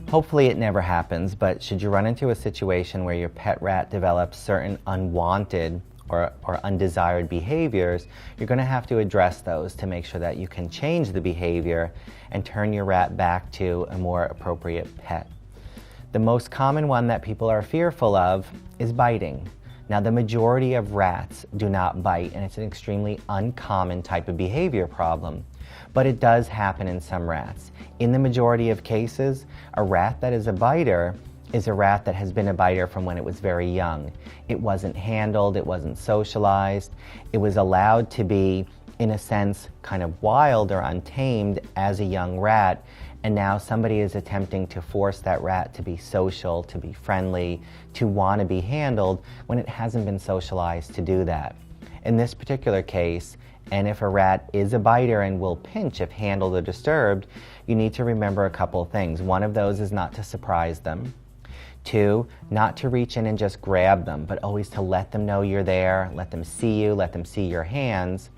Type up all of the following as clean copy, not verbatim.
Hopefully it never happens, but should you run into a situation where your pet rat develops certain unwanted or undesired behaviors, you're going to have to address those to make sure that you can change the behavior and turn your rat back to a more appropriate pet. The most common one that people are fearful of is biting. Now, the majority of rats do not bite, and it's an extremely uncommon type of behavior problem. But it does happen in some rats. In the majority of cases, a rat that is a biter is a rat that has been a biter from when it was very young. It wasn't handled, it wasn't socialized, it was allowed to be, in a sense, kind of wild or untamed as a young rat, and now somebody is attempting to force that rat to be social, to be friendly, to want to be handled when it hasn't been socialized to do that. In this particular case, and if a rat is a biter and will pinch if handled or disturbed, you need to remember a couple of things. One of those is not to surprise them. 2, not to reach in and just grab them, but always to let them know you're there, let them see you, let them see your hands.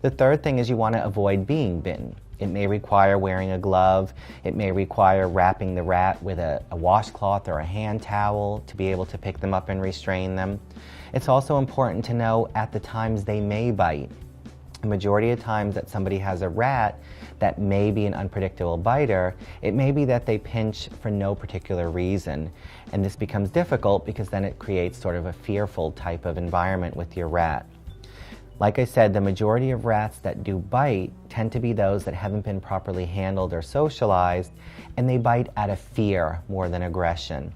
The third thing is you want to avoid being bitten. It may require wearing a glove. It may require wrapping the rat with a washcloth or a hand towel to be able to pick them up and restrain them. It's also important to know at the times they may bite. The majority of times that somebody has a rat that may be an unpredictable biter, it may be that they pinch for no particular reason. And this becomes difficult because then it creates sort of a fearful type of environment with your rat. Like I said, the majority of rats that do bite tend to be those that haven't been properly handled or socialized, and they bite out of fear more than aggression.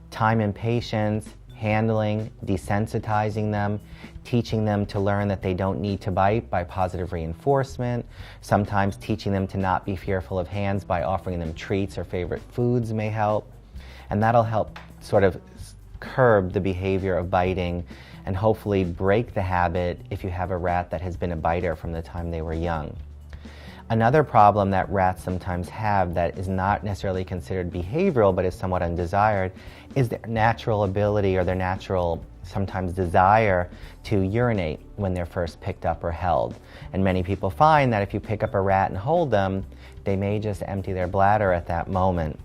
Time and patience, handling, desensitizing them, teaching them to learn that they don't need to bite by positive reinforcement, sometimes teaching them to not be fearful of hands by offering them treats or favorite foods may help. And that'll help sort of curb the behavior of biting and hopefully break the habit if you have a rat that has been a biter from the time they were young. Another problem that rats sometimes have that is not necessarily considered behavioral but is somewhat undesired is their natural ability or their natural sometimes desire to urinate when they're first picked up or held. And many people find that if you pick up a rat and hold them, they may just empty their bladder at that moment.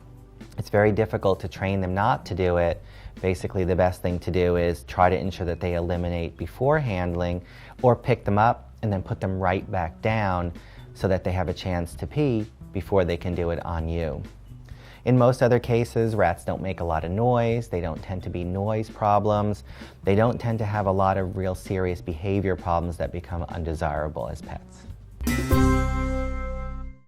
It's very difficult to train them not to do it. Basically, the best thing to do is try to ensure that they eliminate before handling or pick them up and then put them right back down so that they have a chance to pee before they can do it on you. In most other cases, rats don't make a lot of noise. They don't tend to be noise problems. They don't tend to have a lot of real serious behavior problems that become undesirable as pets.